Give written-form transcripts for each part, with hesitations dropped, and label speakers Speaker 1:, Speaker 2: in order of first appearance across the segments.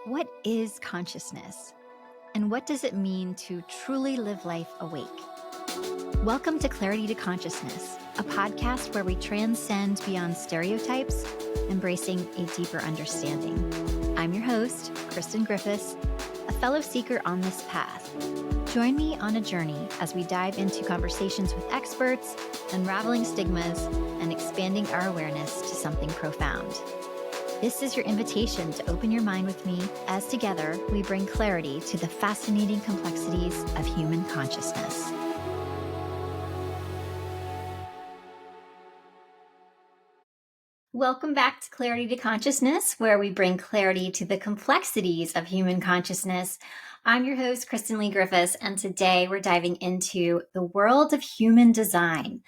Speaker 1: What is consciousness? And what does it mean to truly live life awake? Welcome to Clarity to Consciousness, a podcast where we transcend beyond stereotypes, embracing a deeper understanding. I'm your host, Kristen Griffiths, a fellow seeker on this path. Join me on a journey as we dive into conversations with experts, unraveling stigmas, and expanding our awareness to something profound. This is your invitation to open your mind with me as together we bring clarity to the fascinating complexities of human consciousness. Welcome back to Clarity to Consciousness, where we bring clarity to the complexities of human consciousness. I'm your host, Kristen Leigh Griffiths, and today we're diving into the world of human design,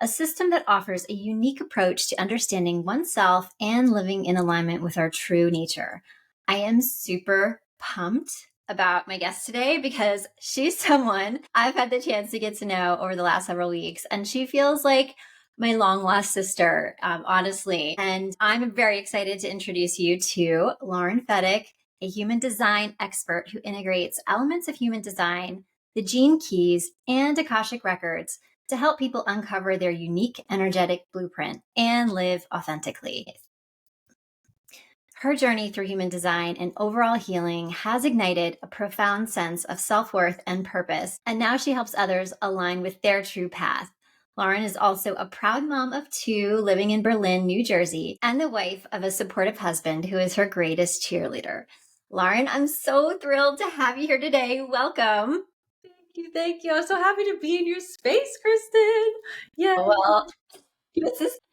Speaker 1: a system that offers a unique approach to understanding oneself and living in alignment with our true nature. I am super pumped about my guest today because she's someone I've had the chance to get to know over the last several weeks, and she feels like my long lost sister, honestly. And I'm very excited to introduce you to Lauren Fedak, a human design expert who integrates elements of human design, the gene keys, and Akashic records to help people uncover their unique energetic blueprint and live authentically. Her journey through human design and overall healing has ignited a profound sense of self-worth and purpose, and now she helps others align with their true path. Lauren is also a proud mom of two living in Berlin, New Jersey, and the wife of a supportive husband who is her greatest cheerleader. Lauren, I'm so thrilled to have you here today. Welcome.
Speaker 2: Thank you. I'm so happy to be in your space, Kristen. Yeah.
Speaker 1: Well,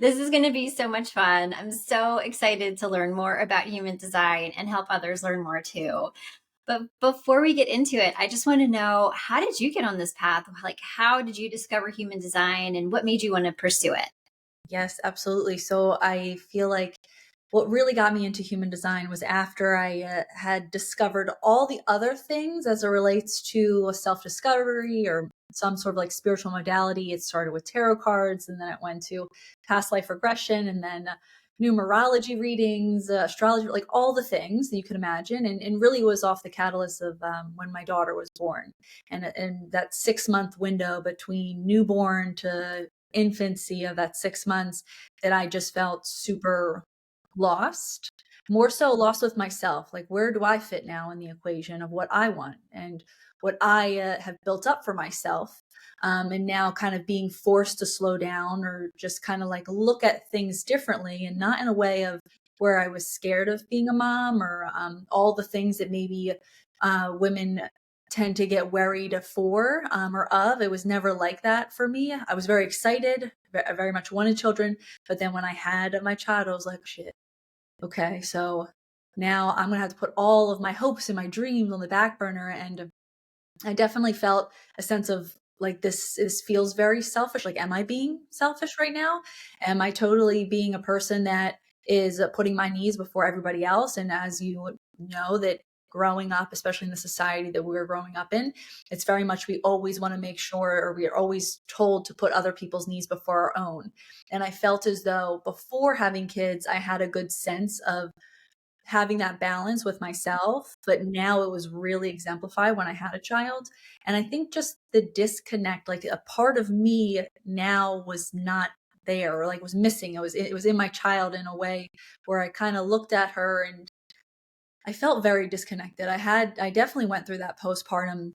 Speaker 1: this is going to be so much fun. I'm so excited to learn more about human design and help others learn more too. But before we get into it, I just want to know, how did you get on this path? Like, how did you discover human design and what made you want to pursue it?
Speaker 2: Yes, absolutely. So I feel like what really got me into human design was after I had discovered all the other things as it relates to self-discovery or some sort of like spiritual modality. It started with tarot cards, and then it went to past life regression, and then numerology readings, astrology, like all the things that you could imagine. And really was off the catalyst of when my daughter was born. And that 6-month window between newborn to infancy of that 6 months, that I just felt super lost, more so lost with myself. Like, where do I fit now in the equation of what I want and what I have built up for myself? And now kind of being forced to slow down or just kind of like look at things differently, and not in a way of where I was scared of being a mom or all the things that maybe women tend to get worried for or of. It was never like that for me. I was very excited. I very much wanted children. But then when I had my child, I was like, shit, okay, so now I'm going to have to put all of my hopes and my dreams on the back burner. And I definitely felt a sense of like, this feels very selfish. Like, am I being selfish right now? Am I totally being a person that is putting my needs before everybody else? And as you know, that growing up, especially in the society that we're growing up in, it's very much, we always want to make sure, or we are always told to put other people's needs before our own. And I felt as though before having kids, I had a good sense of having that balance with myself, but now it was really exemplified when I had a child. And I think just the disconnect, like a part of me now was not there, or like was missing. It was in my child in a way where I kind of looked at her and I felt very disconnected. I definitely went through that postpartum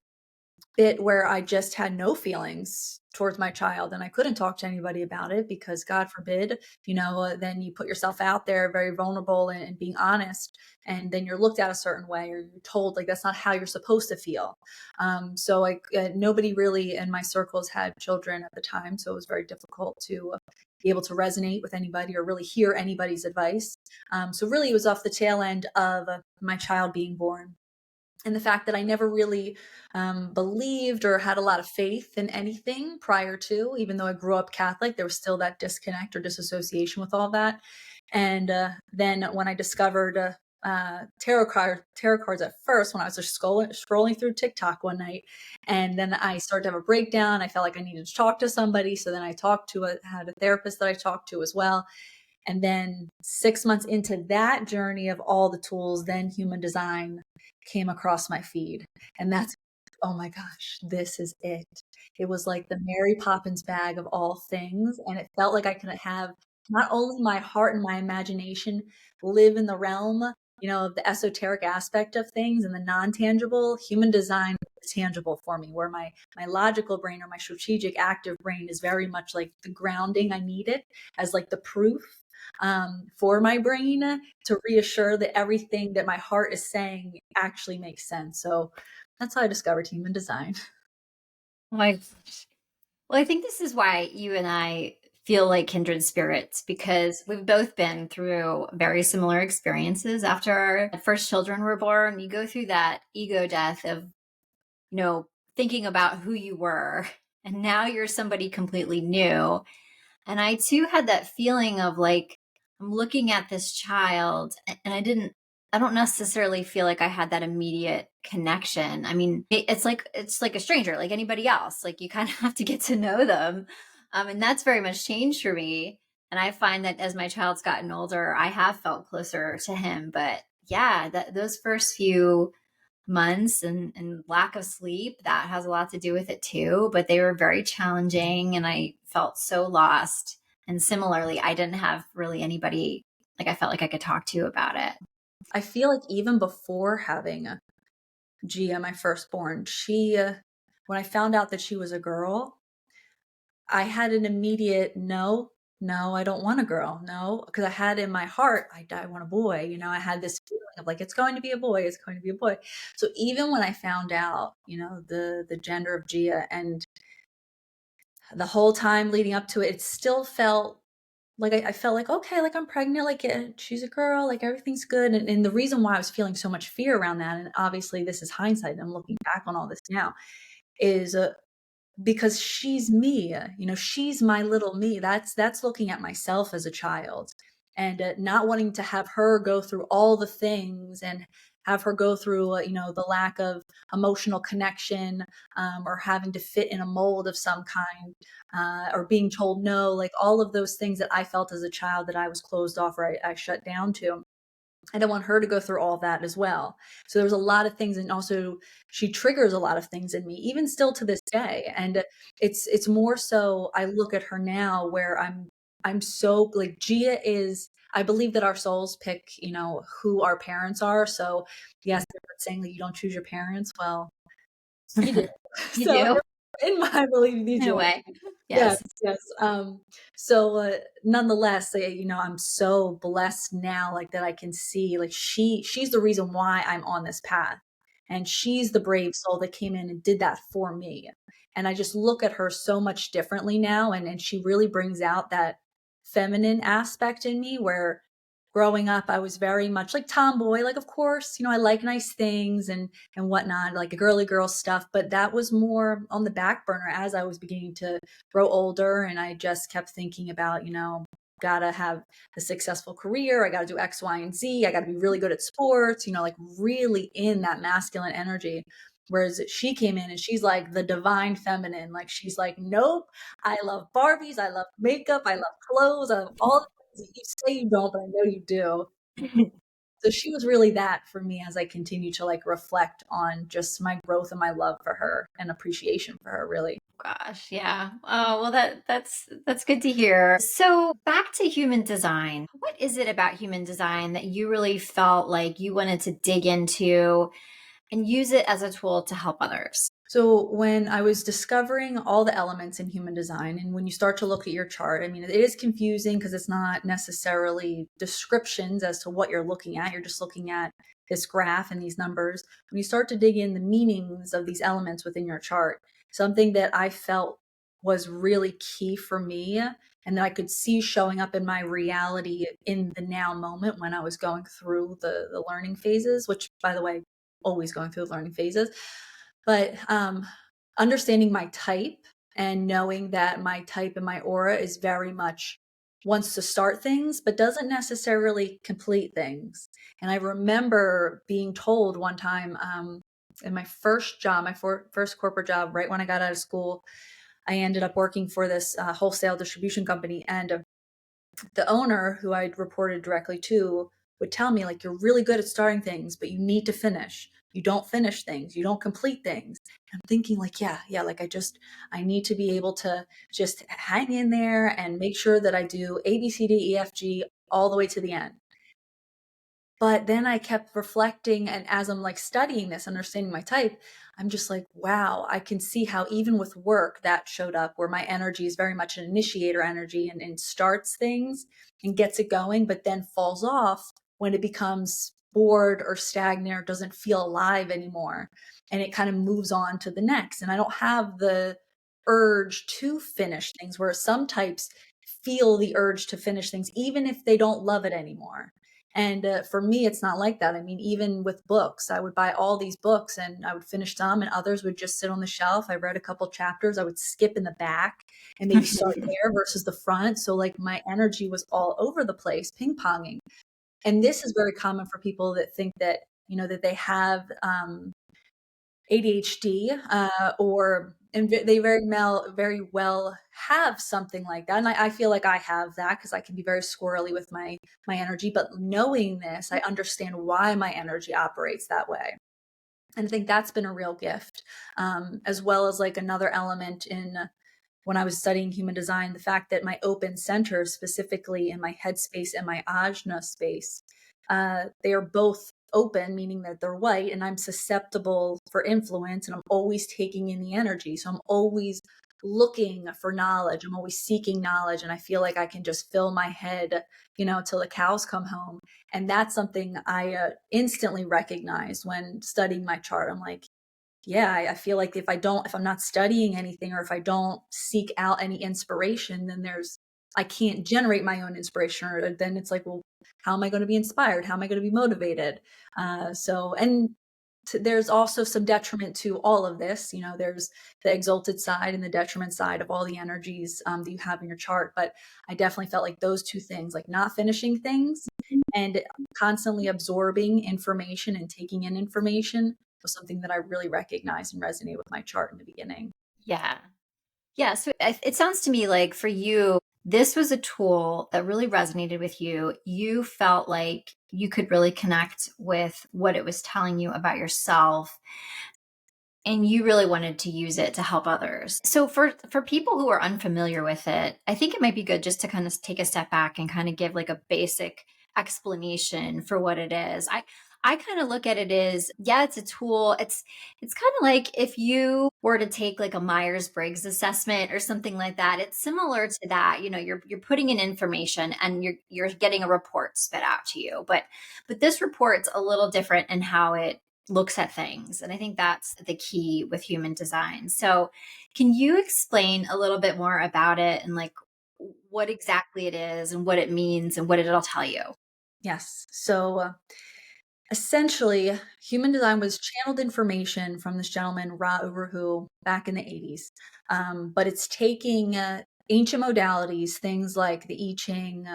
Speaker 2: bit where I just had no feelings towards my child, and I couldn't talk to anybody about it because, God forbid, then you put yourself out there very vulnerable and being honest, and then you're looked at a certain way, or you're told like that's not how you're supposed to feel. So like nobody really in my circles had children at the time, so it was very difficult to be able to resonate with anybody or really hear anybody's advice. So really it was off the tail end of my child being born. And the fact that I never really believed or had a lot of faith in anything prior to, even though I grew up Catholic, there was still that disconnect or disassociation with all that. And then when I discovered tarot cards at first, when I was just scrolling through TikTok one night, and then I started to have a breakdown. I felt like I needed to talk to somebody. So then I had a therapist that I talked to as well. And then 6 months into that journey of all the tools, then human design came across my feed. And that's, oh my gosh, this is it. It was like the Mary Poppins bag of all things. And it felt like I could have not only my heart and my imagination live in the realm, of the esoteric aspect of things and the non-tangible. Human design is tangible for me, where my logical brain or my strategic active brain is very much like the grounding I needed as like the proof for my brain to reassure that everything that my heart is saying actually makes sense. So that's how I discovered human design.
Speaker 1: Like, well, I think this is why you and I feel like kindred spirits because we've both been through very similar experiences after our first children were born. You go through that ego death of, thinking about who you were, and now you're somebody completely new. And I too had that feeling of like, I'm looking at this child and I don't necessarily feel like I had that immediate connection. I mean, it's like a stranger, like anybody else. Like you kind of have to get to know them. And that's very much changed for me. And I find that as my child's gotten older, I have felt closer to him. But yeah, those first few months and lack of sleep, that has a lot to do with it too, but they were very challenging and I felt so lost. And similarly, I didn't have really anybody like I felt like I could talk to about it.
Speaker 2: I feel like even before having Gia, my firstborn, when I found out that she was a girl, I had an immediate no, no, I don't want a girl. No, because I had in my heart, I want a boy. I had this feeling of like, it's going to be a boy, it's going to be a boy. So even when I found out, the gender of Gia, and the whole time leading up to it, it still felt like I felt like, okay, like I'm pregnant, like she's a girl, like everything's good. And the reason why I was feeling so much fear around that, and obviously this is hindsight, and I'm looking back on all this now, is because she's me, she's my little me. That's looking at myself as a child, and not wanting to have her go through all the things and have her go through the lack of emotional connection, or having to fit in a mold of some kind, or being told no, like all of those things that I felt as a child that I was closed off, or I shut down to. I don't want her to go through all that as well. So there's a lot of things, and also she triggers a lot of things in me, even still to this day. And it's more so I look at her now where I'm so like Gia is. I believe that our souls pick, who our parents are. So yes, they're saying that you don't choose your parents. Well, you do.
Speaker 1: You
Speaker 2: So
Speaker 1: do,
Speaker 2: in my belief, you
Speaker 1: in a
Speaker 2: do.
Speaker 1: way.
Speaker 2: Yes,
Speaker 1: Yes.
Speaker 2: yes. So nonetheless, I'm so blessed now, like that I can see, like she's the reason why I'm on this path, and she's the brave soul that came in and did that for me. And I just look at her so much differently now, and she really brings out that feminine aspect in me, where growing up I was very much like tomboy, like of course, I like nice things and whatnot, like a girly girl stuff, but that was more on the back burner as I was beginning to grow older. And I just kept thinking about, gotta have a successful career. I gotta do X, Y, and Z. I gotta be really good at sports, like really in that masculine energy. Whereas she came in and she's like the divine feminine. Like she's like, nope, I love Barbies. I love makeup. I love clothes. I love all the things that you say you don't, but I know you do. So she was really that for me as I continue to like reflect on just my growth and my love for her and appreciation for her, really.
Speaker 1: Gosh, yeah. Oh, well that's good to hear. So, back to human design. What is it about human design that you really felt like you wanted to dig into and use it as a tool to help others?
Speaker 2: So when I was discovering all the elements in human design, and when you start to look at your chart, I mean, it is confusing because it's not necessarily descriptions as to what you're looking at. You're just looking at this graph and these numbers. When you start to dig in the meanings of these elements within your chart, something that I felt was really key for me, and that I could see showing up in my reality in the now moment when I was going through the learning phases, which by the way, always going through the learning phases. But understanding my type and knowing that my type and my aura is very much wants to start things, but doesn't necessarily complete things. And I remember being told one time, in my first job, my first corporate job, right when I got out of school, I ended up working for this wholesale distribution company. And the owner who I'd reported directly to would tell me, like, you're really good at starting things, but you need to finish. You don't finish things, you don't complete things. I'm thinking, like, yeah, like I need to be able to just hang in there and make sure that I do A, B, C, D, E, F, G all the way to the end. But then I kept reflecting, and as I'm like studying this, understanding my type, I'm just like, wow, I can see how even with work that showed up where my energy is very much an initiator energy and starts things and gets it going, but then falls off when it becomes bored or stagnant or doesn't feel alive anymore. And it kind of moves on to the next. And I don't have the urge to finish things, where some types feel the urge to finish things, even if they don't love it anymore. And for me, it's not like that. I mean, even with books, I would buy all these books and I would finish some, and others would just sit on the shelf. I read a couple chapters, I would skip in the back and maybe start there versus the front. So, like, my energy was all over the place, ping ponging. And this is very common for people that think that, that they have ADHD, or and they very well have something like that. And I feel like I have that because I can be very squirrely with my energy. But knowing this, I understand why my energy operates that way. And I think that's been a real gift, as well as like another element in when I was studying human design, the fact that my open centers, specifically in my headspace and my ajna space, they are both open, meaning that they're white, and I'm susceptible for influence, and I'm always taking in the energy. So I'm always looking for knowledge. I'm always seeking knowledge, and I feel like I can just fill my head, till the cows come home. And that's something I instantly recognized when studying my chart. I'm like, yeah, I feel like if I'm not studying anything, or if I don't seek out any inspiration, then I can't generate my own inspiration. Or then it's like, well, how am I going to be inspired? How am I going to be motivated? There's also some detriment to all of this. There's the exalted side and the detriment side of all the energies that you have in your chart. But I definitely felt like those two things, like not finishing things and constantly absorbing information and taking in information, was something that I really recognized and resonated with my chart in the beginning.
Speaker 1: Yeah. Yeah. So it sounds to me like for you, this was a tool that really resonated with you. You felt like you could really connect with what it was telling you about yourself, and you really wanted to use it to help others. So for people who are unfamiliar with it, I think it might be good just to kind of take a step back and kind of give like a basic explanation for what it is. I kind of look at it as, yeah, it's a tool. It's kind of like if you were to take like a Myers-Briggs assessment or something like that. It's similar to that. You're putting in information and you're getting a report spit out to you. But this report's a little different in how it looks at things. And I think that's the key with human design. So, can you explain a little bit more about it and like what exactly it is and what it means and what it'll tell you?
Speaker 2: Yes. So essentially, human design was channeled information from this gentleman, Ra Uru, back in the 80s. But it's taking ancient modalities, things like the I Ching,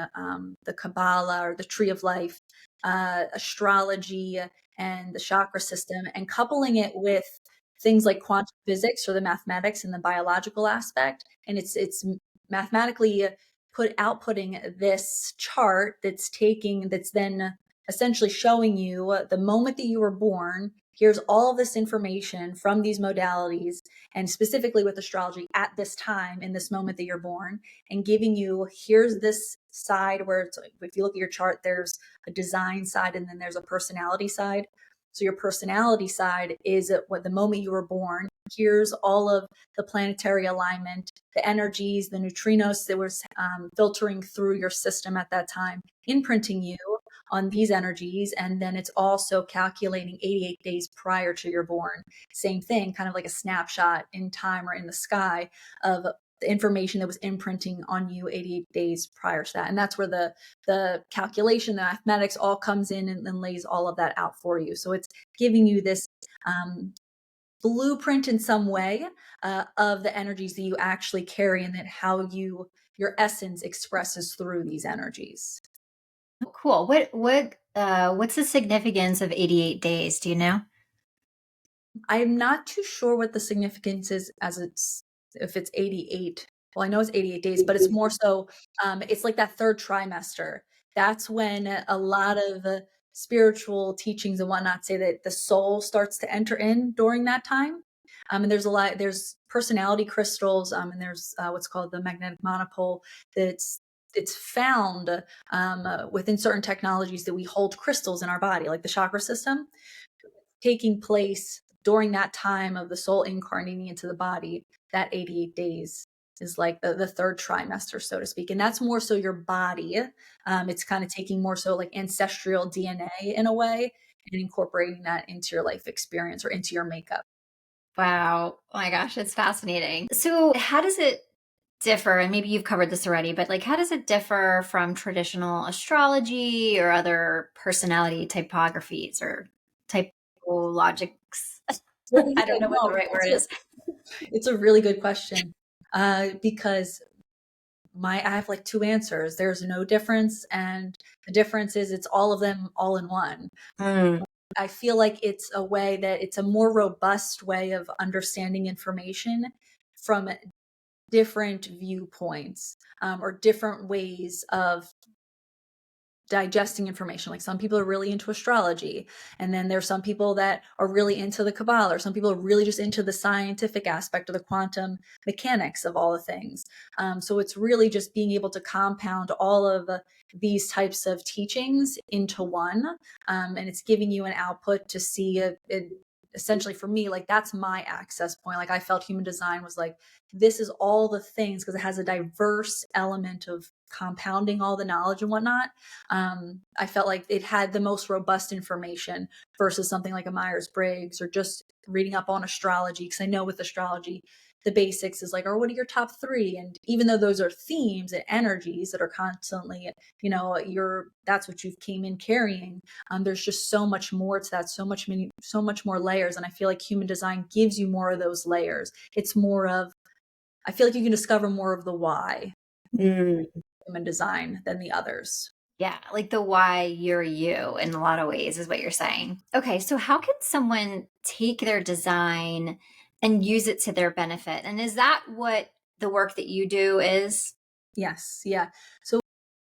Speaker 2: the Kabbalah, or the Tree of Life, astrology, and the chakra system, and coupling it with things like quantum physics, or the mathematics and the biological aspect. And it's mathematically outputting this chart that's then essentially showing you the moment that you were born. Here's all of this information from these modalities, and specifically with astrology at this time, in this moment that you're born, and giving you, here's this side where it's, if you look at your chart, there's a design side and then there's a personality side. So your personality side is at what the moment you were born. Here's all of the planetary alignment, the energies, the neutrinos that was filtering through your system at that time, imprinting you on these energies. And then it's also calculating 88 days prior to your born. Same thing, kind of like a snapshot in time or in the sky of the information that was imprinting on you 88 days prior to that. And that's where the calculation, the mathematics all comes in and lays all of that out for you. So it's giving you this blueprint in some way of the energies that you actually carry, and that how your essence expresses through these energies.
Speaker 1: Oh, cool. What's the significance of 88 days? Do you know?
Speaker 2: I'm not too sure what the significance is, if it's 88 well, I know it's 88 days, but it's more so, it's like that third trimester. That's when a lot of spiritual teachings and whatnot say that the soul starts to enter in during that time. And there's personality crystals, and there's what's called the magnetic monopole. That's it's found within certain technologies that we hold crystals in our body, like the chakra system, taking place during that time of the soul incarnating into the body. That 88 days is like the third trimester, so to speak. And that's more so your body. It's kind of taking more so like ancestral DNA in a way and incorporating that into your life experience or into your makeup.
Speaker 1: Wow. Oh my gosh, it's fascinating. So, how does it differ? And maybe you've covered this already, but like, how does it differ from traditional astrology or other personality typographies or typologics?
Speaker 2: Well,
Speaker 1: I don't
Speaker 2: yeah,
Speaker 1: know what the
Speaker 2: no,
Speaker 1: right word is.
Speaker 2: it's a really good question. Because I have like two answers. There's no difference, and the difference is it's all of them all in one.
Speaker 1: Mm.
Speaker 2: I feel like it's a way that it's a more robust way of understanding information from different viewpoints, or different ways of digesting information. Like some people are really into astrology, and then there's some people that are really into the Kabbalah, or some people are really just into the scientific aspect of the quantum mechanics of all the things. So it's really just being able to compound all of these types of teachings into one, and it's giving you an output to see it. Essentially, for me, like that's my access point. Like I felt human design was like, this is all the things because it has a diverse element of compounding all the knowledge and whatnot. I felt like it had the most robust information versus something like a Myers-Briggs or just reading up on astrology. Because I know with astrology, the basics is like, or what are your top three? And even though those are themes and energies that are constantly, that's what you've came in carrying. There's just so much more to that, so much more layers. And I feel like human design gives you more of those layers. It's more of, I feel like you can discover more of the why
Speaker 1: Mm.
Speaker 2: human design than the others.
Speaker 1: Yeah, like the why you're you in a lot of ways is what you're saying. Okay, so how can someone take their design and use it to their benefit? And is that what the work that you do is?
Speaker 2: Yes. Yeah. So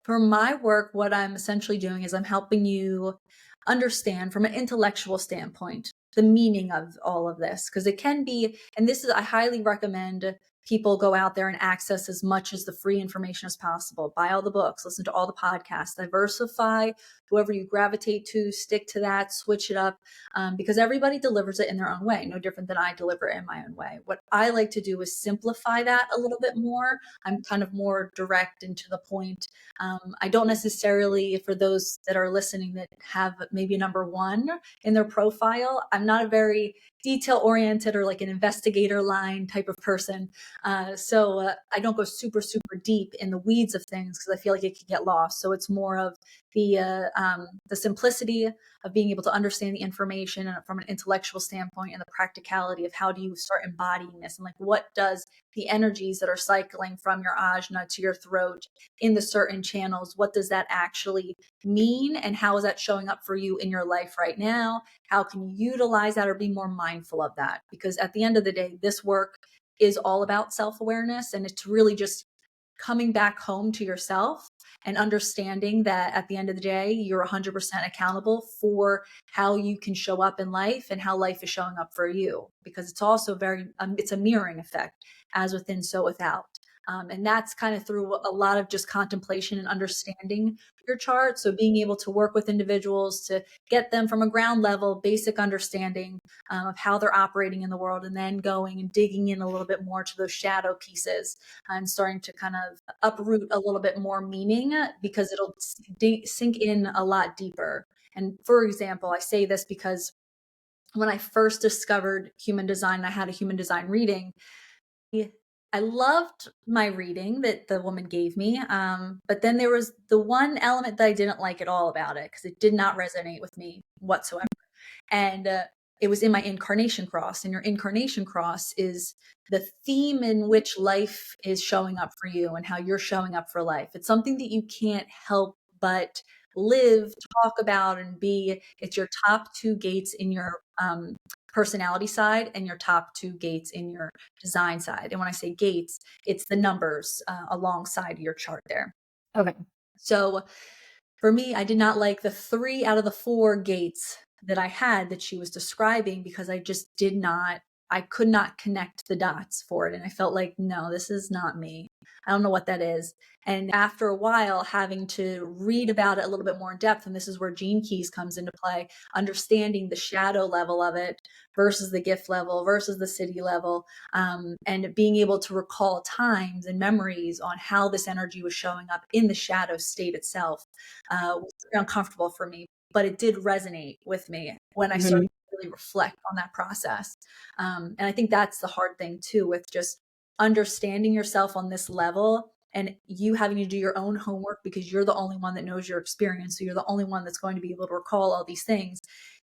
Speaker 2: for my work, what I'm essentially doing is I'm helping you understand from an intellectual standpoint the meaning of all of this. Because it can be, and this is, I highly recommend people go out there and access as much as the free information as possible. Buy all the books, listen to all the podcasts, diversify whoever you gravitate to, stick to that, switch it up, because everybody delivers it in their own way, no different than I deliver it in my own way. What I like to do is simplify that a little bit more. I'm kind of more direct and to the point. I don't necessarily, for those that are listening that have maybe a number one in their profile, I'm not a very detail oriented or like an investigator line type of person. So I don't go super, super deep in the weeds of things because I feel like it could get lost. So it's more of the simplicity of being able to understand the information and from an intellectual standpoint and the practicality of how do you start embodying this and like what does the energies that are cycling from your ajna to your throat in the certain channels, what does that actually mean and how is that showing up for you in your life right now? How can you utilize that or be more mindful of that? Because at the end of the day, this work is all about self-awareness, and it's really just coming back home to yourself and understanding that at the end of the day, you're 100% accountable for how you can show up in life and how life is showing up for you, because it's also it's a mirroring effect, as within, so without. And that's kind of through a lot of just contemplation and understanding your chart. So being able to work with individuals to get them from a ground level, basic understanding of how they're operating in the world, and then going and digging in a little bit more to those shadow pieces and starting to kind of uproot a little bit more meaning because it'll sink in a lot deeper. And for example, I say this because when I first discovered human design, I had a human design reading. I loved my reading that the woman gave me. But then there was the one element that I didn't like at all about it because it did not resonate with me whatsoever. And it was in my incarnation cross. And your incarnation cross is the theme in which life is showing up for you and how you're showing up for life. It's something that you can't help but live, talk about, and be. It's your top two gates in your personality side and your top 2 gates in your design side. And when I say gates, it's the numbers alongside your chart there.
Speaker 1: Okay.
Speaker 2: So for me, I did not like the 3 out of the 4 gates that I had that she was describing, because I could not connect the dots for it. And I felt like, no, this is not me. I don't know what that is. And after a while, having to read about it a little bit more in depth, and this is where Gene Keys comes into play, understanding the shadow level of it versus the gift level versus the city level, and being able to recall times and memories on how this energy was showing up in the shadow state itself was very uncomfortable for me, but it did resonate with me when I started to really reflect on that process. And I think that's the hard thing too, with just understanding yourself on this level and you having to do your own homework, because you're the only one that knows your experience. So you're the only one that's going to be able to recall all these things,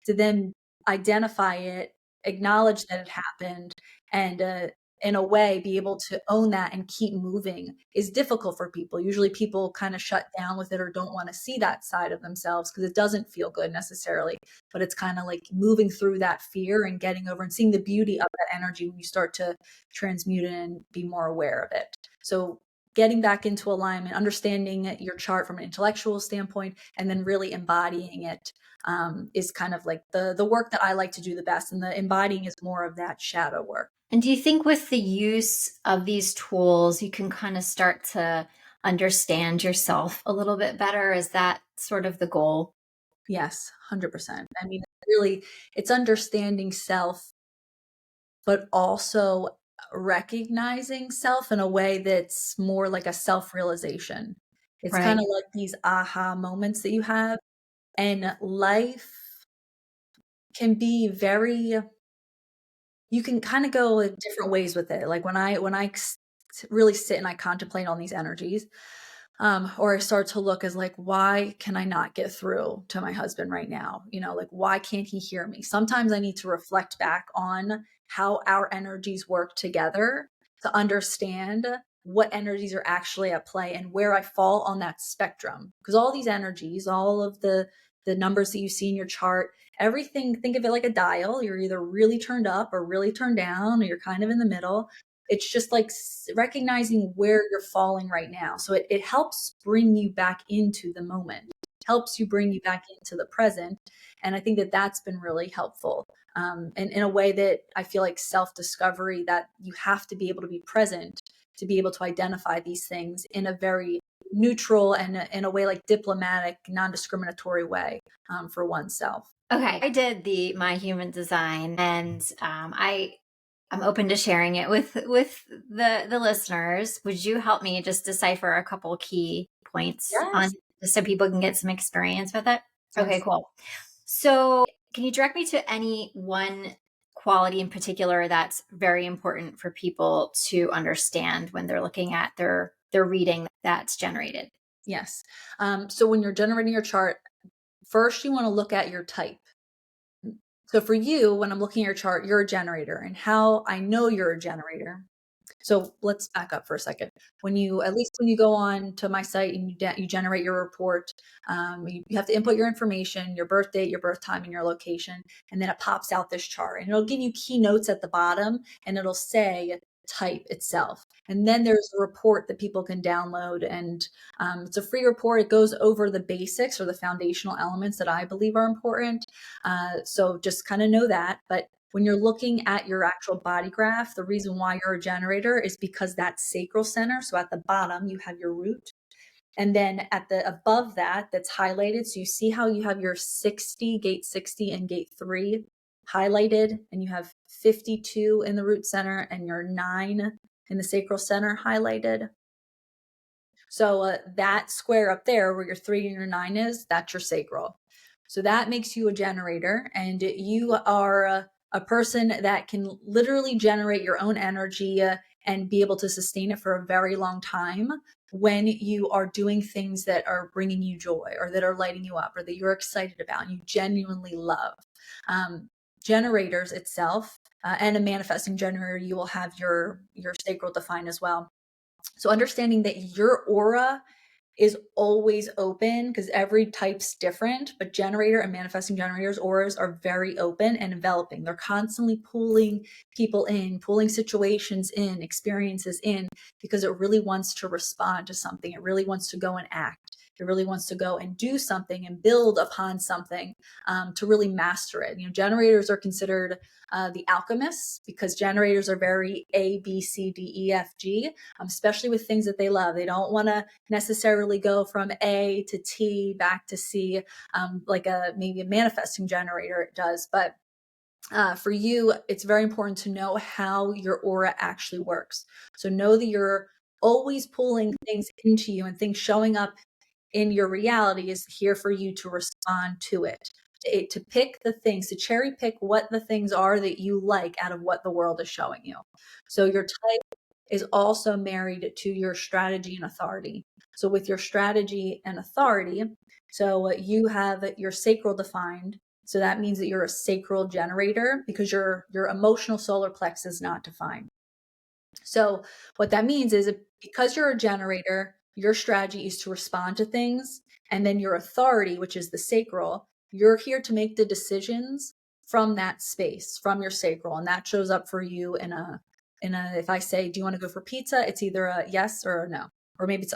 Speaker 2: to then identify it, acknowledge that it happened, and in a way be able to own that and keep moving is difficult for people. Usually people kind of shut down with it or don't want to see that side of themselves because it doesn't feel good necessarily. But it's kind of like moving through that fear and getting over and seeing the beauty of that energy when you start to transmute it and be more aware of it. So getting back into alignment, understanding your chart from an intellectual standpoint, and then really embodying it is kind of like the work that I like to do the best. And the embodying is more of that shadow work.
Speaker 1: And do you think with the use of these tools, you can kind of start to understand yourself a little bit better? Is that sort of the goal?
Speaker 2: Yes, 100%. I mean, really, it's understanding self, but also recognizing self in a way that's more like a self-realization. It's kind
Speaker 1: Right.
Speaker 2: of like these aha moments that you have, and life can be very, you can kind of go different ways with it. Like really sit and I contemplate on these energies, or I start to look as like, why can I not get through to my husband right now? Like, why can't he hear me? Sometimes I need to reflect back on how our energies work together to understand what energies are actually at play and where I fall on that spectrum. Because all these energies, all of the numbers that you see in your chart, everything, think of it like a dial. You're either really turned up or really turned down, or you're kind of in the middle. It's just like recognizing where you're falling right now. So it helps bring you back into the moment, helps you bring you back into the present. And I think that that's been really helpful. And in a way that I feel like self-discovery, that you have to be able to be present to be able to identify these things in a very neutral and in a way like diplomatic, non-discriminatory way for oneself.
Speaker 1: Okay. I did my human design, and I'm open to sharing it with the listeners. Would you help me just decipher a couple key points on,
Speaker 2: Yes.
Speaker 1: just so people can get some experience with it? Okay,
Speaker 2: Yes.
Speaker 1: cool. So, can you direct me to any one quality in particular that's very important for people to understand when they're looking at their reading that's generated?
Speaker 2: Yes. So when you're generating your chart, first you want to look at your type. So for you, when I'm looking at your chart, you're a generator, and how I know you're a generator. So let's back up for a second. At least when you go on to my site and you generate your report, you have to input your information, your birth date, your birth time, and your location, and then it pops out this chart, and it'll give you keynotes at the bottom, and it'll say type itself. And then there's a report that people can download, and it's a free report. It goes over the basics or the foundational elements that I believe are important. So just kind of know that. But when you're looking at your actual body graph, the reason why you're a generator is because that sacral center. So at the bottom, you have your root. And then at the above that's highlighted. So you see how you have your 60, gate 60 and gate 3 highlighted, and you have 52 in the root center and your 9 in the sacral center highlighted. So that square up there where your 3 and your 9 is, that's your sacral. So that makes you a generator, and you are a person that can literally generate your own energy and be able to sustain it for a very long time when you are doing things that are bringing you joy or that are lighting you up or that you're excited about and you genuinely love. Generators itself and a manifesting generator, you will have your sacral defined as well. So understanding that your aura is always open because every type's different, but generator and manifesting generators auras are very open and enveloping. They're constantly pulling people in, pulling situations in, experiences in, because it really wants to respond to something. It really wants to go and act. It really wants to go and do something and build upon something, to really master it. Generators are considered the alchemists because generators are very A, B, C, D, E, F, G, especially with things that they love. They don't want to necessarily go from A to T back to C, like maybe a manifesting generator does. But for you, it's very important to know how your aura actually works. So know that you're always pulling things into you, and things showing up in your reality is here for you to respond to it. To pick the things, to cherry pick what the things are that you like out of what the world is showing you. So your type is also married to your strategy and authority. So with your strategy and authority, so you have your sacral defined. So that means that you're a sacral generator because your emotional solar plex is not defined. So what that means is because you're a generator, your strategy is to respond to things. And then your authority, which is the sacral, you're here to make the decisions from that space, from your sacral. And that shows up for you if I say, do you want to go for pizza? It's either a yes or a no, or maybe it's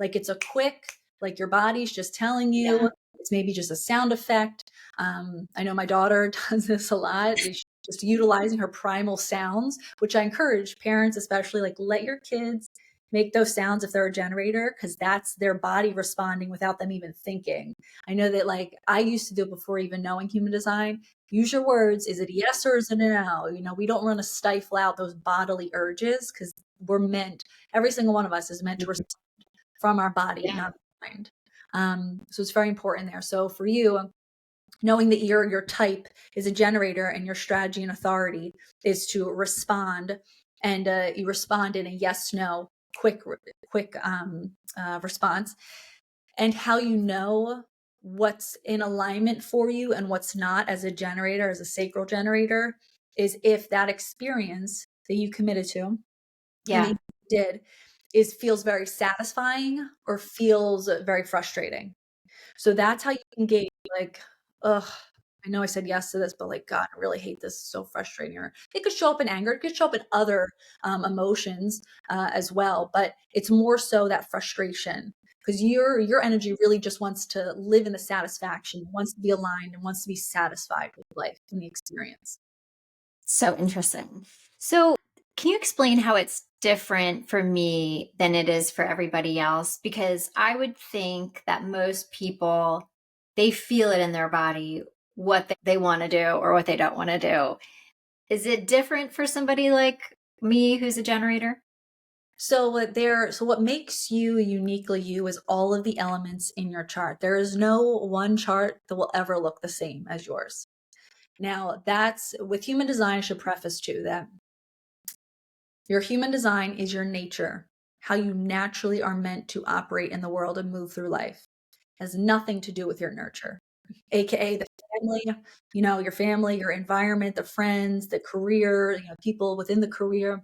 Speaker 2: like it's a quick, like your body's just telling you.
Speaker 1: Yeah.
Speaker 2: It's maybe just a sound effect. I know my daughter does this a lot. She's just utilizing her primal sounds, which I encourage parents, especially, like, let your kids make those sounds if they're a generator, because that's their body responding without them even thinking. I know that, like, I used to do it before even knowing human design. Use your words. Is it a yes or is it a no? We don't want to stifle out those bodily urges because every single one of us is meant to respond from our body, not the mind. So it's very important there. So for you, knowing that your type is a generator and your strategy and authority is to respond, and you respond in a yes, no, quick response. And how you know what's in alignment for you and what's not as a generator, as a sacral generator, is if that experience that you committed to and that you did feels very satisfying or feels very frustrating. So that's how you can gauge, like, ugh, I know I said yes to this, but, like, God, I really hate this. It's so frustrating. Or it could show up in anger. It could show up in other emotions as well. But it's more so that frustration, because your energy really just wants to live in the satisfaction, wants to be aligned, and wants to be satisfied with life and the experience.
Speaker 1: So interesting. So, can you explain how it's different for me than it is for everybody else? Because I would think that most people, they feel it in their body what they want to do or what they don't want to do. Is it different for somebody like me who's a generator?
Speaker 2: So what makes you uniquely you is all of the elements in your chart. There is no one chart that will ever look the same as yours. Now, that's with human design. I should preface too that your human design is your nature, how you naturally are meant to operate in the world and move through life. It has nothing to do with your nurture, aka the family, your family, your environment, the friends, the career, people within the career.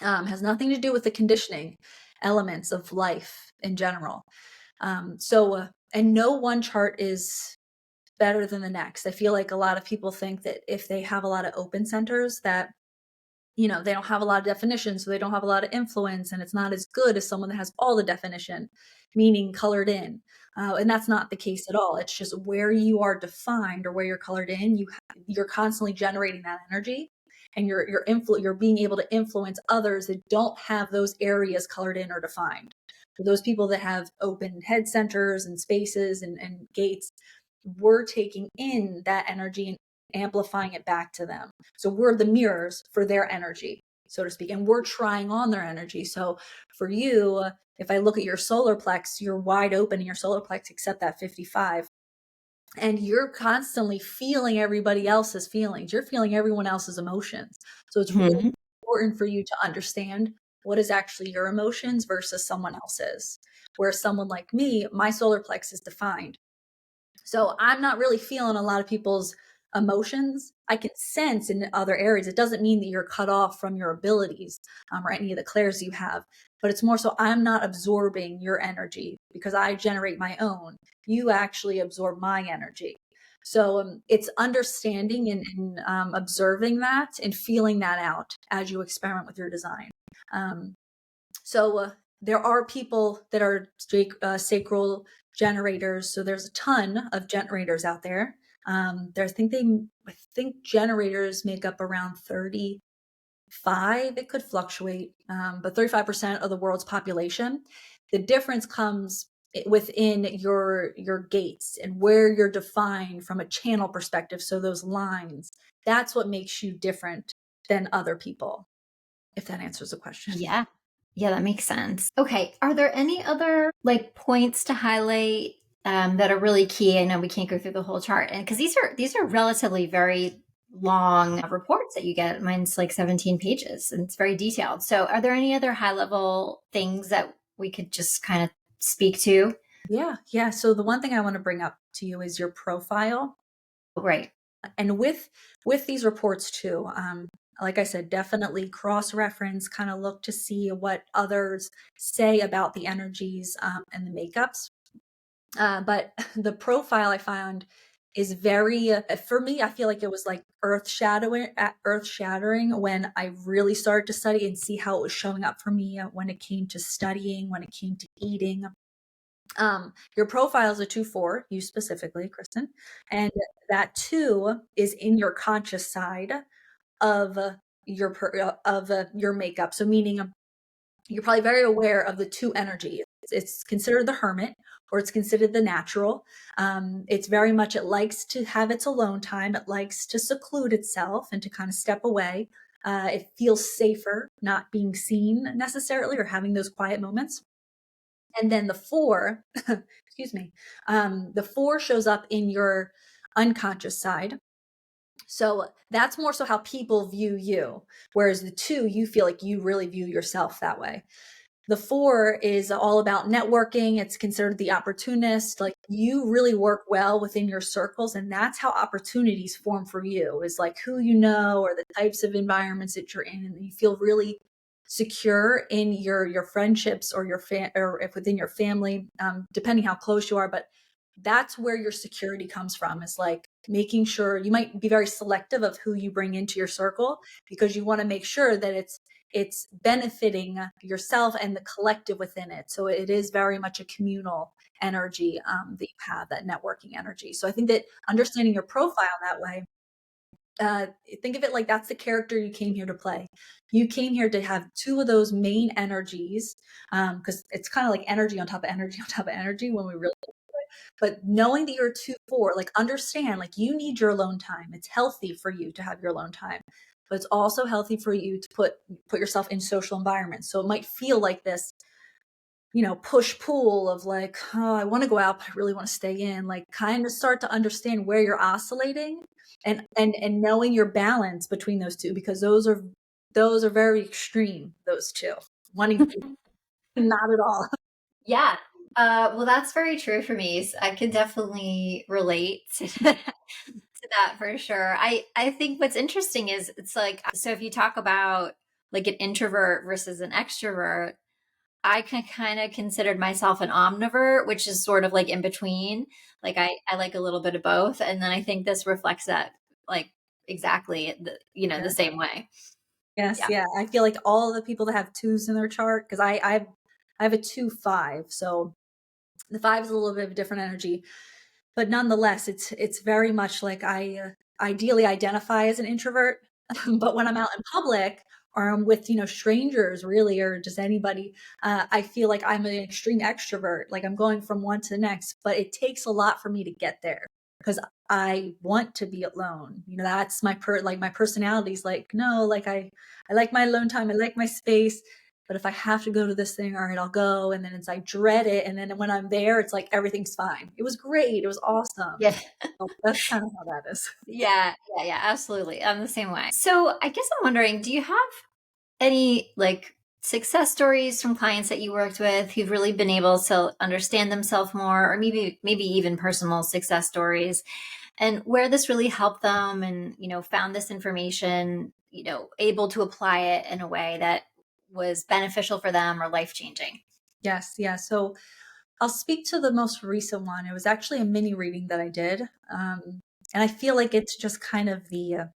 Speaker 2: Has nothing to do with the conditioning elements of life in general. And no one chart is better than the next. I feel like a lot of people think that if they have a lot of open centers, that they don't have a lot of definition, so they don't have a lot of influence, and it's not as good as someone that has all the definition, meaning colored in. And that's not the case at all. It's just where you are defined or where you're colored in, you're constantly generating that energy, and you're being able to influence others that don't have those areas colored in or defined. For those people that have open head centers and spaces and gates, we're taking in that energy and amplifying it back to them. So we're the mirrors for their energy, so to speak, and we're trying on their energy. So for you, if I look at your solar plex, you're wide open in your solar plex except that 55. And you're constantly feeling everybody else's feelings. You're feeling everyone else's emotions. So it's really important for you to understand what is actually your emotions versus someone else's. Where someone like me, my solar plex is defined. So I'm not really feeling a lot of people's emotions. I can sense in other areas. It doesn't mean that you're cut off from your abilities or any of the clairs you have, but it's more so I'm not absorbing your energy because I generate my own. You actually absorb my energy. So it's understanding and observing that and feeling that out as you experiment with your design. Um, so there are people that are sacral generators. So there's a ton of generators out there. I think generators make up around 35. It could fluctuate, but 35% of the world's population. The difference comes within your gates and where you're defined from a channel perspective. So those lines, that's what makes you different than other people, if that answers the question.
Speaker 1: Yeah. Yeah, that makes sense. Okay. Are there any other like points to highlight that are really key? I know we can't go through the whole chart, and because these are relatively very long reports that you get. Mine's like 17 pages and it's very detailed. So are there any other high level things that we could just kind of speak to?
Speaker 2: Yeah. So the one thing I want to bring up to you is your profile.
Speaker 1: Right.
Speaker 2: And with these reports too, like I said, definitely cross-reference, kind of look to see what others say about the energies and the makeups. But the profile I found is very, for me, I feel like it was like earth shattering when I really started to study and see how it was showing up for me when it came to studying, when it came to eating. Your profile is a 2-4, you specifically, Kristen, and that 2 is in your conscious side of your makeup. So meaning you're probably very aware of the 2 energy. It's considered the hermit, or it's considered the natural. It's very much, it likes to have its alone time. It likes to seclude itself and to kind of step away. It feels safer not being seen necessarily or having those quiet moments. And then the 4, excuse me, the 4 shows up in your unconscious side. So that's more so how people view you. Whereas the 2, you feel like you really view yourself that way. The 4 is all about networking. It's considered the opportunist. Like, you really work well within your circles. And that's how opportunities form for you, is like who you know or the types of environments that you're in. And you feel really secure in your friendships or or if within your family, depending how close you are. But that's where your security comes from, is like making sure you might be very selective of who you bring into your circle, because you want to make sure that it's benefiting yourself and the collective within it. So it is very much a communal energy, that you have, that networking energy. So I think that understanding your profile that way, uh, think of it like that's the character you came here to play. You came here to have 2 of those main energies, because it's kind of like energy on top of energy on top of energy when we really. But knowing that you're 2-4, like, understand, like, you need your alone time. It's healthy for you to have your alone time, but it's also healthy for you to put yourself in social environments. So it might feel like this, push pull of like, oh, I want to go out, but I really want to stay in. Like, kind of start to understand where you're oscillating, and knowing your balance between those 2, because those are very extreme. Those 2, wanting to, not at all.
Speaker 1: Yeah. Well, that's very true for me. I can definitely relate to that for sure. I think what's interesting is it's like, so if you talk about like an introvert versus an extrovert, I can kind of considered myself an omnivore, which is sort of like in between. Like I like a little bit of both. And then I think this reflects that like exactly the
Speaker 2: Yeah.
Speaker 1: same way.
Speaker 2: Yes,
Speaker 1: Yeah.
Speaker 2: yeah. I feel like all the people that have 2s in their chart, because I have a 2-5, so the 5 is a little bit of a different energy, but nonetheless, it's very much like I ideally identify as an introvert, but when I'm out in public or I'm with strangers, really, or just anybody, I feel like I'm an extreme extrovert. Like, I'm going from one to the next, but it takes a lot for me to get there, because I want to be alone. That's my personality's like, no, like, I like my alone time. I like my space. But if I have to go to this thing, all right, I'll go. And then I dread it. And then when I'm there, it's like everything's fine. It was great. It was awesome.
Speaker 1: Yeah.
Speaker 2: So that's kind of how that is.
Speaker 1: Yeah, absolutely. I'm the same way. So I guess I'm wondering, do you have any like success stories from clients that you worked with who've really been able to understand themselves more, or maybe even personal success stories, and where this really helped them and found this information, able to apply it in a way that was beneficial for them or life-changing?
Speaker 2: Yes. Yeah. So I'll speak to the most recent one. It was actually a mini reading that I did. And I feel like it's just kind of the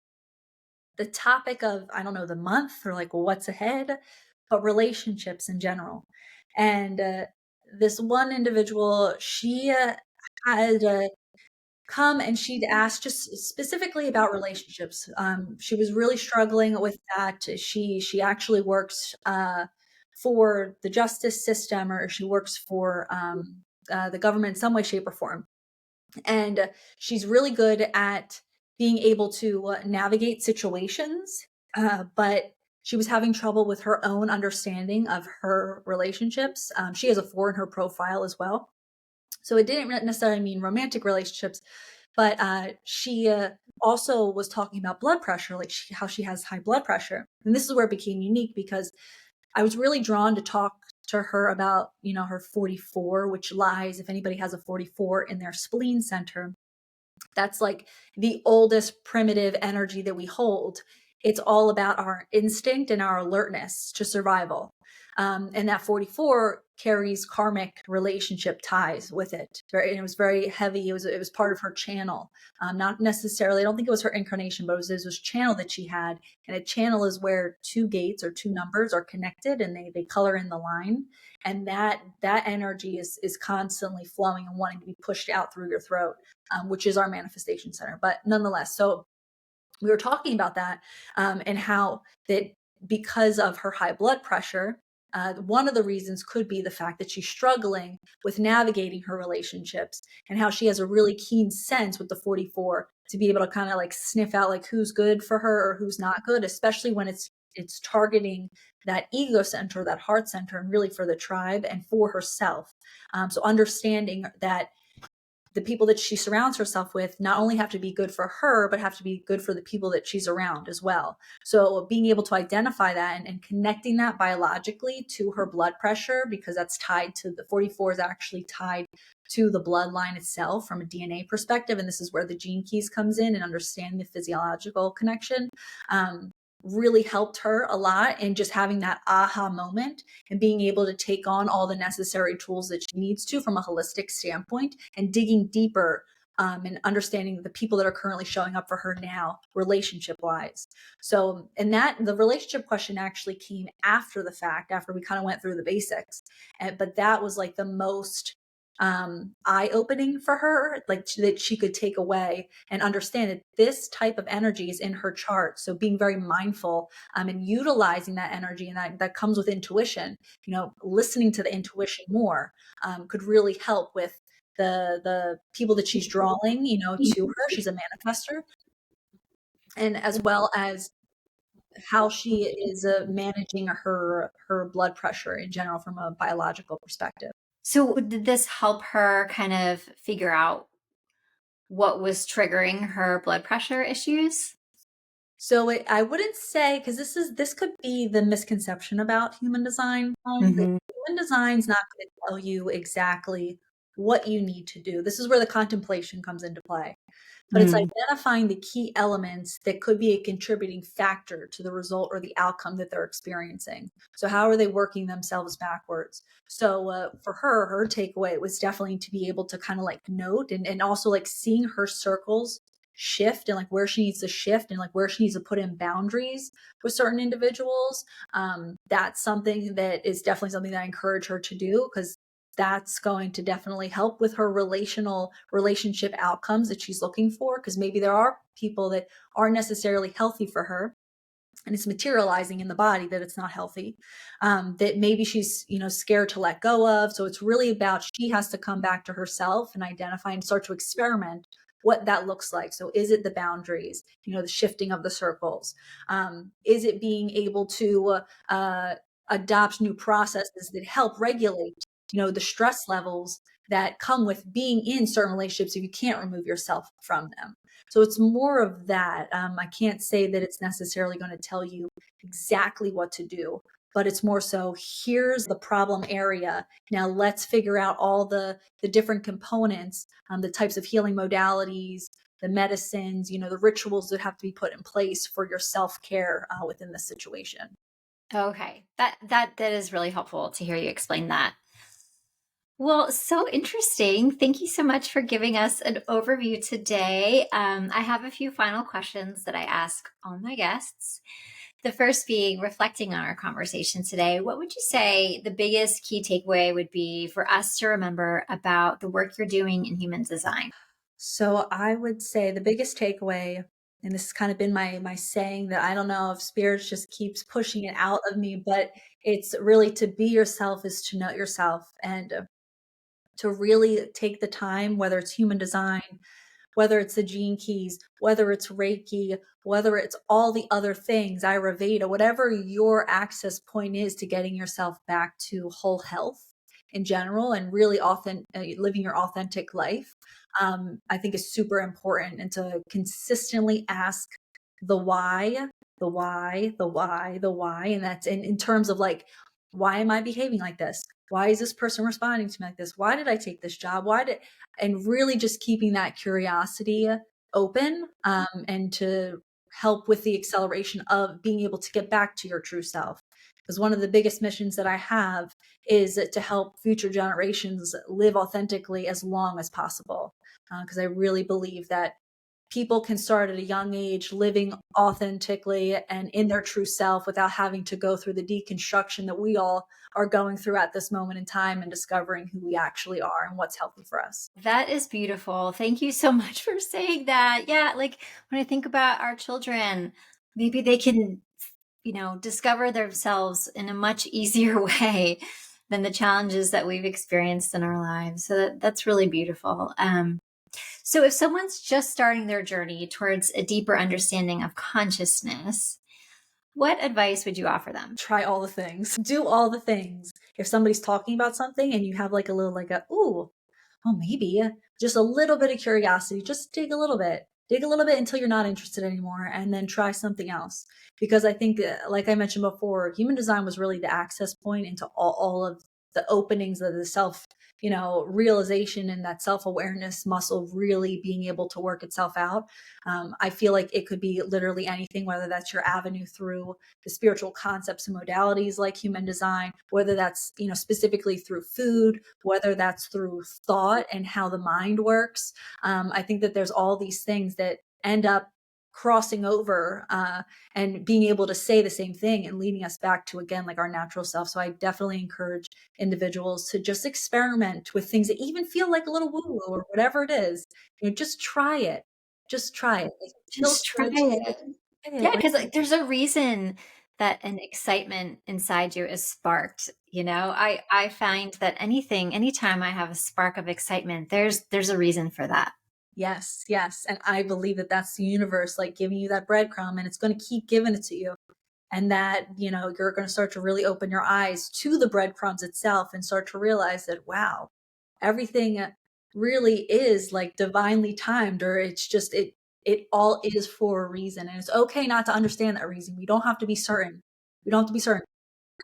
Speaker 2: topic of, I don't know, the month or like what's ahead, but relationships in general. And this one individual, she had come and she'd asked just specifically about relationships. She was really struggling with that. She actually works for the justice system, or she works for the government in some way, shape, or form. And she's really good at being able to navigate situations, but she was having trouble with her own understanding of her relationships. She has a 4 in her profile as well, so it didn't necessarily mean romantic relationships, but she also was talking about blood pressure, like how she has high blood pressure. And this is where it became unique, because I was really drawn to talk to her about, her 44, which lies, if anybody has a 44, in their spleen center. That's like the oldest primitive energy that we hold. It's all about our instinct and our alertness to survival. And that 44 carries karmic relationship ties with it. And it was very heavy. It was part of her channel. Not necessarily, I don't think it was her incarnation, but it was this channel that she had. And a channel is where two gates or two numbers are connected, and they color in the line. And that energy is constantly flowing and wanting to be pushed out through your throat, which is our manifestation center. But nonetheless, so we were talking about that, and how that, because of her high blood pressure, one of the reasons could be the fact that she's struggling with navigating her relationships, and how she has a really keen sense with the 44 to be able to kind of like sniff out like who's good for her or who's not good, especially when it's targeting that ego center, that heart center, and really for the tribe and for herself. So understanding that the people that she surrounds herself with not only have to be good for her, but have to be good for the people that she's around as well. So being able to identify that, and connecting that biologically to her blood pressure, because that's tied to the 44 is actually tied to the bloodline itself from a DNA perspective. And this is where the gene keys comes in, and understanding the physiological connection. Really helped her a lot in just having that aha moment and being able to take on all the necessary tools that she needs to from a holistic standpoint, and digging deeper, and understanding the people that are currently showing up for her now, relationship wise. So, and that the relationship question actually came after the fact, after we kind of went through the basics. But that was like the most eye opening for her, like that she could take away and understand that this type of energy is in her chart. So being very mindful, and utilizing that energy, and that comes with intuition, listening to the intuition more, could really help with the people that she's drawing, to her. She's a manifester. And as well as how she is managing her blood pressure in general from a biological perspective.
Speaker 1: So, did this help her kind of figure out what was triggering her blood pressure issues?
Speaker 2: So I wouldn't say, because this could be the misconception about human design. The
Speaker 1: Mm-hmm.
Speaker 2: human design's not going to tell you exactly what you need to do. This is where the contemplation comes into play. But it's identifying the key elements that could be a contributing factor to the result or the outcome that they're experiencing. So how are they working themselves backwards? So for her takeaway was definitely to be able to kind of like note, and also like seeing her circles shift, and like where she needs to shift, and like where she needs to put in boundaries with certain individuals. That's something that is definitely something that I encourage her to do, because that's going to definitely help with her relationship outcomes that she's looking for. Because maybe there are people that aren't necessarily healthy for her, and it's materializing in the body that it's not healthy, that maybe she's scared to let go of. So it's really about, she has to come back to herself and identify and start to experiment what that looks like. So is it the boundaries, the shifting of the circles? Is it being able to adopt new processes that help regulate the stress levels that come with being in certain relationships if you can't remove yourself from them? So it's more of that. I can't say that it's necessarily going to tell you exactly what to do, but it's more so, here's the problem area. Now let's figure out all the different components, the types of healing modalities, the medicines, the rituals that have to be put in place for your self-care within the situation.
Speaker 1: Okay. That is really helpful to hear you explain that. Well, so interesting. Thank you so much for giving us an overview today. I have a few final questions that I ask all my guests. The first being reflecting on our conversation today. What would you say the biggest key takeaway would be for us to remember about the work you're doing in human design?
Speaker 2: So I would say the biggest takeaway, and this has kind of been my saying that I don't know if spirits just keeps pushing it out of me, but it's really to be yourself is to know yourself and to really take the time, whether it's human design, whether it's the gene keys, whether it's Reiki, whether it's all the other things, Ayurveda, whatever your access point is to getting yourself back to whole health in general and really living your authentic life, I think is super important. And to consistently ask the why, the why, the why, the why. And that's in terms of like, why am I behaving like this? Why is this person responding to me like this? Why did I take this job? And really just keeping that curiosity open, and to help with the acceleration of being able to get back to your true self. Because one of the biggest missions that I have is to help future generations live authentically as long as possible. Because I really believe that people can start at a young age living authentically and in their true self without having to go through the deconstruction that we all are going through at this moment in time and discovering who we actually are and what's healthy for us.
Speaker 1: That is beautiful. Thank you so much for saying that. Yeah, like when I think about our children, maybe they can, discover themselves in a much easier way than the challenges that we've experienced in our lives. So that's really beautiful. So if someone's just starting their journey towards a deeper understanding of consciousness, what advice would you offer them?
Speaker 2: Try all the things. Do all the things. If somebody's talking about something and you have like a little ooh, oh maybe just a little bit of curiosity, just dig a little bit. Dig a little bit until you're not interested anymore and then try something else. Because I think, like I mentioned before, human design was really the access point into all of the openings of the self, realization and that self awareness muscle really being able to work itself out. I feel like it could be literally anything, whether that's your avenue through the spiritual concepts and modalities like human design, whether that's, specifically through food, whether that's through thought and how the mind works. I think that there's all these things that end up crossing over, and being able to say the same thing and leading us back to, again, like our natural self. So I definitely encourage individuals to just experiment with things that even feel like a little woo woo or whatever it is. Just try it. Just try it. It feels
Speaker 1: Just try
Speaker 2: good.
Speaker 1: it.
Speaker 2: Try
Speaker 1: Yeah,
Speaker 2: it. Like,
Speaker 1: because like there's a reason that an excitement inside you is sparked. I find that anytime I have a spark of excitement, there's a reason for that.
Speaker 2: yes, yes. And I believe that that's the universe like giving you that breadcrumb and it's going to keep giving it to you. And that, you're going to start to really open your eyes to the breadcrumbs itself and start to realize that, wow, everything really is like divinely timed, or it's just, it all is for a reason. And it's okay not to understand that reason. We don't have to be certain. We don't have to be certain.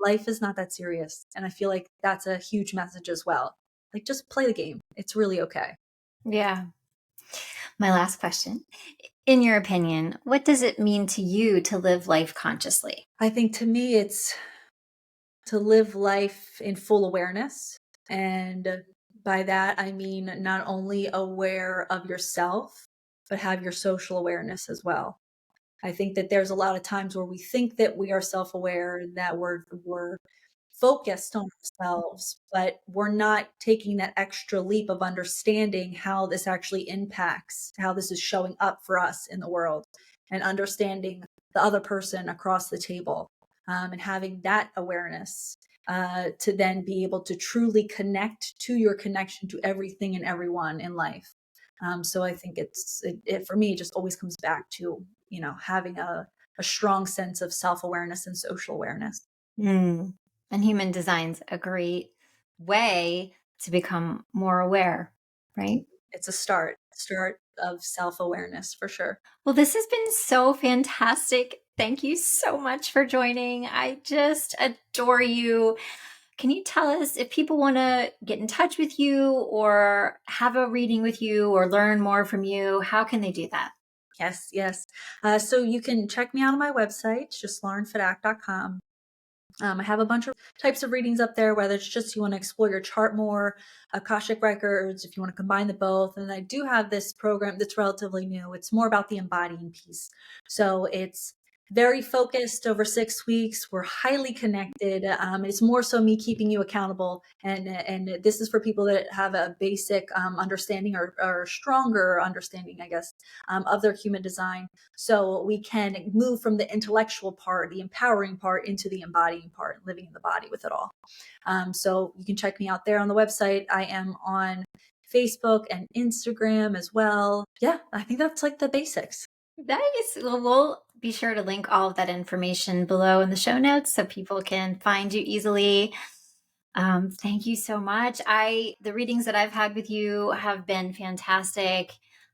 Speaker 2: Life is not that serious. And I feel like that's a huge message as well. Like, just play the game. It's really okay.
Speaker 1: Yeah. My last question. In your opinion, what does it mean to you to live life consciously?
Speaker 2: I think to me, it's to live life in full awareness. And by that, I mean not only aware of yourself, but have your social awareness as well. I think that there's a lot of times where we think that we are self-aware, that we're focused on ourselves, but we're not taking that extra leap of understanding how this actually impacts, how this is showing up for us in the world, and understanding the other person across the table, and having that awareness, to then be able to truly connect to your connection to everything and everyone in life. So I think it for me, it just always comes back to, having a strong sense of self-awareness and social awareness.
Speaker 1: Mm. And human design's a great way to become more aware, right?
Speaker 2: It's a start of self-awareness for sure.
Speaker 1: Well, this has been so fantastic. Thank you so much for joining. I just adore you. Can you tell us if people want to get in touch with you or have a reading with you or learn more from you? How can they do that?
Speaker 2: Yes, yes. So you can check me out on my website, just laurenfedak.com. I have a bunch of types of readings up there, whether it's just you want to explore your chart more, Akashic records, if you want to combine the both. And I do have this program that's relatively new. It's more about the embodying piece. So it's very focused over 6 weeks. We're highly connected. It's more so me keeping you accountable. And this is for people that have a basic understanding or stronger understanding, I guess, of their human design. So we can move from the intellectual part, the empowering part, into the embodying part, living in the body with it all. So you can check me out there on the website. I am on Facebook and Instagram as well. Yeah, I think that's like the basics.
Speaker 1: Nice. Well, we'll be sure to link all of that information below in the show notes so people can find you easily. Thank you so much. The readings that I've had with you have been fantastic.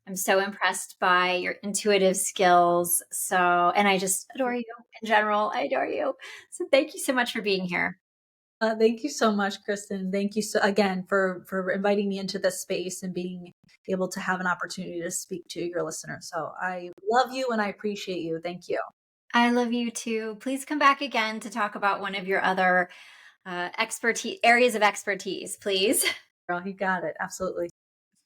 Speaker 1: I'm so impressed by your intuitive skills. And I just adore you in general. I adore you. So thank you so much for being here.
Speaker 2: Thank you so much, Kristen. Thank you so again for inviting me into this space and being able to have an opportunity to speak to your listeners. So I love you and I appreciate you. Thank you.
Speaker 1: I love you too. Please come back again to talk about one of your other expertise areas of expertise, please.
Speaker 2: Girl, you got it. Absolutely.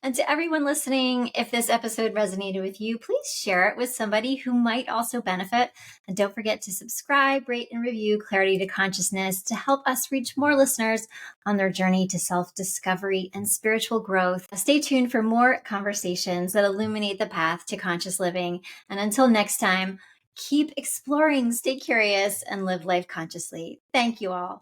Speaker 1: And to everyone listening, if this episode resonated with you, please share it with somebody who might also benefit. And don't forget to subscribe, rate, and review Clarity to Consciousness to help us reach more listeners on their journey to self-discovery and spiritual growth. Stay tuned for more conversations that illuminate the path to conscious living. And until next time, keep exploring, stay curious, and live life consciously. Thank you all.